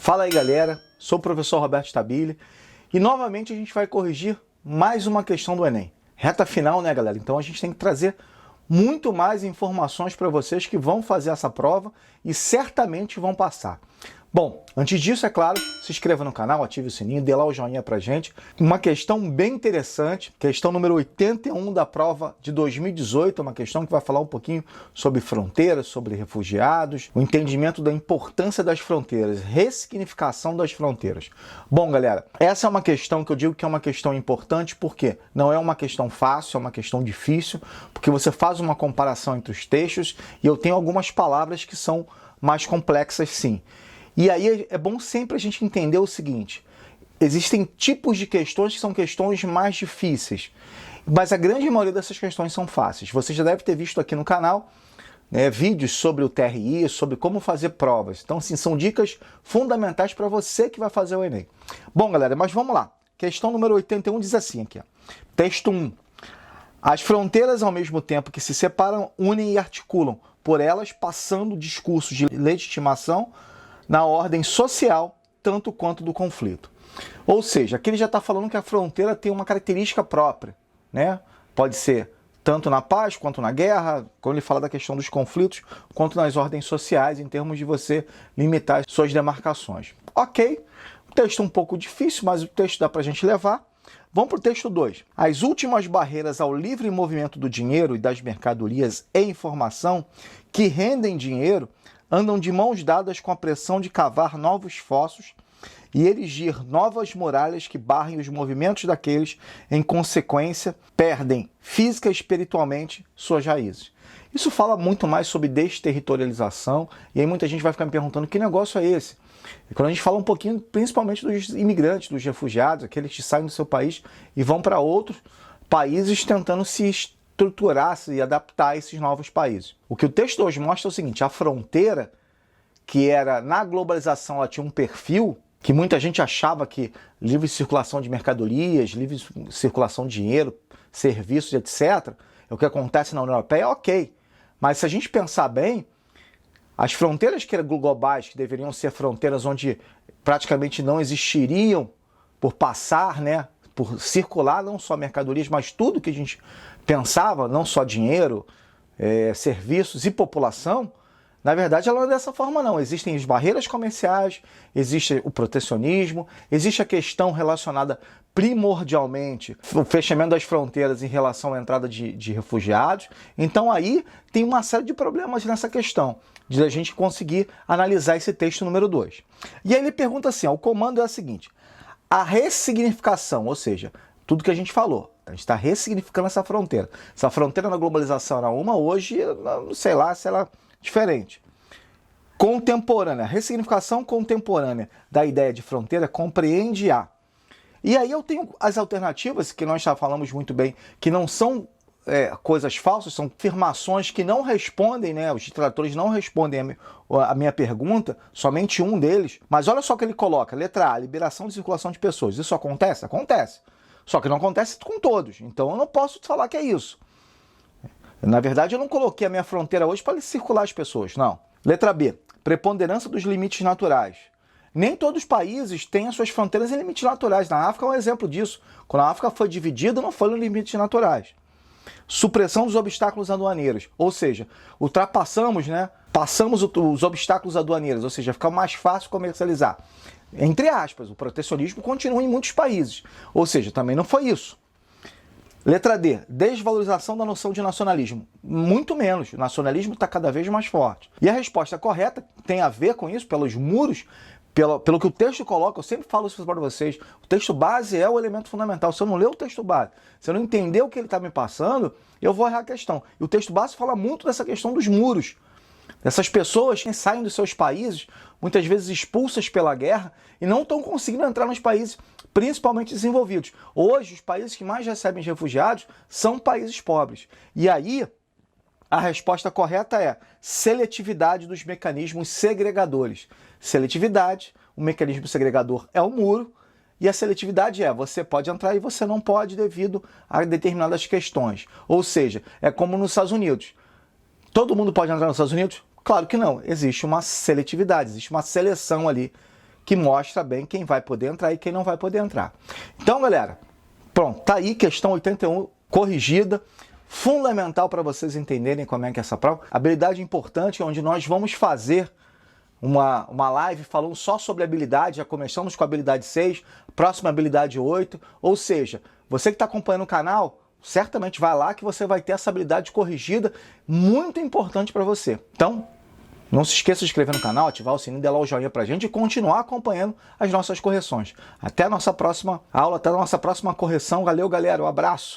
Fala aí galera, sou o professor Roberto Stabile e novamente a gente vai corrigir mais uma questão do Enem. Reta final, né galera? Então a gente tem que trazer muito mais informações para vocês que vão fazer essa prova e certamente vão passar. Bom, antes disso, é claro, se inscreva no canal, ative o sininho, dê lá o joinha pra gente. Uma questão bem interessante, questão número 81 da prova de 2018, uma questão que vai falar um pouquinho sobre fronteiras, sobre refugiados, o entendimento da importância das fronteiras, ressignificação das fronteiras. Bom, galera, essa é uma questão que eu digo que é uma questão importante, porque não é uma questão fácil, é uma questão difícil, porque você faz uma comparação entre os textos e eu tenho algumas palavras que são mais complexas sim. E aí é bom sempre a gente entender o seguinte, existem tipos de questões que são questões mais difíceis, mas a grande maioria dessas questões são fáceis. Você já deve ter visto aqui no canal vídeos sobre o TRI, sobre como fazer provas. Então, assim, são dicas fundamentais para você que vai fazer o Enem. Bom, galera, mas vamos lá. Questão número 81 diz assim aqui, ó. Texto 1. As fronteiras, ao mesmo tempo que se separam, unem e articulam, por elas passando discursos de legitimação na ordem social, tanto quanto do conflito. Ou seja, aqui ele já está falando que a fronteira tem uma característica própria, né? Pode ser tanto na paz quanto na guerra, quando ele fala da questão dos conflitos, quanto nas ordens sociais, em termos de você limitar as suas demarcações. Ok, o texto é um pouco difícil, mas o texto dá para a gente levar. Vamos para o texto 2. As últimas barreiras ao livre movimento do dinheiro e das mercadorias e informação que rendem dinheiro andam de mãos dadas com a pressão de cavar novos fossos e erigir novas muralhas que barrem os movimentos daqueles, em consequência, perdem física e espiritualmente suas raízes. Isso fala muito mais sobre desterritorialização, e aí muita gente vai ficar me perguntando que negócio é esse? E quando a gente fala um pouquinho, principalmente dos imigrantes, dos refugiados, aqueles que saem do seu país e vão para outros países tentando se estruturar, se adaptar a esses novos países. O que o texto hoje mostra é o seguinte, a fronteira, que era na globalização, ela tinha um perfil que muita gente achava que livre circulação de mercadorias, livre circulação de dinheiro, serviços, etc., é o que acontece na União Europeia, ok. Mas se a gente pensar bem, as fronteiras que eram globais, que deveriam ser fronteiras onde praticamente não existiriam por passar, né, por circular não só mercadorias, mas tudo que a gente pensava, não só dinheiro, serviços e população, na verdade ela não é dessa forma não. Existem as barreiras comerciais, existe o protecionismo, existe a questão relacionada primordialmente o fechamento das fronteiras em relação à entrada de refugiados. Então aí tem uma série de problemas nessa questão, de a gente conseguir analisar esse texto número 2. E aí ele pergunta assim, ó, o comando é o seguinte, a ressignificação, ou seja, tudo que a gente falou, a gente está ressignificando essa fronteira. Essa fronteira na globalização era uma, hoje, não sei lá se ela é diferente. Contemporânea, ressignificação contemporânea da ideia de fronteira compreende a. E aí eu tenho as alternativas, que nós já falamos muito bem, que não são coisas falsas, são afirmações que não respondem, né? Os tradutores não respondem a minha pergunta, somente um deles. Mas olha só o que ele coloca, letra A, liberação de circulação de pessoas. Isso acontece? Acontece. Só que não acontece com todos, então eu não posso falar que é isso. Na verdade, eu não coloquei a minha fronteira hoje para circular as pessoas, não. Letra B, preponderância dos limites naturais. Nem todos os países têm as suas fronteiras em limites naturais. Na África é um exemplo disso. Quando a África foi dividida, não foi nos limites naturais. Supressão dos obstáculos aduaneiros, ou seja, ultrapassamos, né? Passamos os obstáculos aduaneiros, ou seja, fica mais fácil comercializar. Entre aspas, o protecionismo continua em muitos países, ou seja, também não foi isso. Letra D, desvalorização da noção de nacionalismo. Muito menos, o nacionalismo está cada vez mais forte. E a resposta correta tem a ver com isso, pelos muros, pelo que o texto coloca, eu sempre falo isso para vocês, o texto base é o elemento fundamental. Se eu não ler o texto base, se eu não entender o que ele está me passando, eu vou errar a questão. E o texto base fala muito dessa questão dos muros. Essas pessoas que saem dos seus países, muitas vezes expulsas pela guerra, e não estão conseguindo entrar nos países, principalmente desenvolvidos. Hoje, os países que mais recebem refugiados são países pobres. E aí, a resposta correta é seletividade dos mecanismos segregadores. Seletividade, o mecanismo segregador é o muro, e a seletividade é, você pode entrar e você não pode devido a determinadas questões. Ou seja, é como nos Estados Unidos. Todo mundo pode entrar nos Estados Unidos? Claro que não. Existe uma seletividade, existe uma seleção ali que mostra bem quem vai poder entrar e quem não vai poder entrar. Então, galera, pronto, tá aí questão 81 corrigida. Fundamental para vocês entenderem como é que é essa prova. Habilidade importante, onde nós vamos fazer uma live falando só sobre habilidade. Já começamos com a habilidade 6, próxima habilidade 8. Ou seja, você que está acompanhando o canal, certamente vai lá que você vai ter essa habilidade corrigida, muito importante para você. Então, não se esqueça de se inscrever no canal, ativar o sininho, dar lá o joinha pra gente e continuar acompanhando as nossas correções. Até a nossa próxima aula, até a nossa próxima correção. Valeu, galera. Um abraço.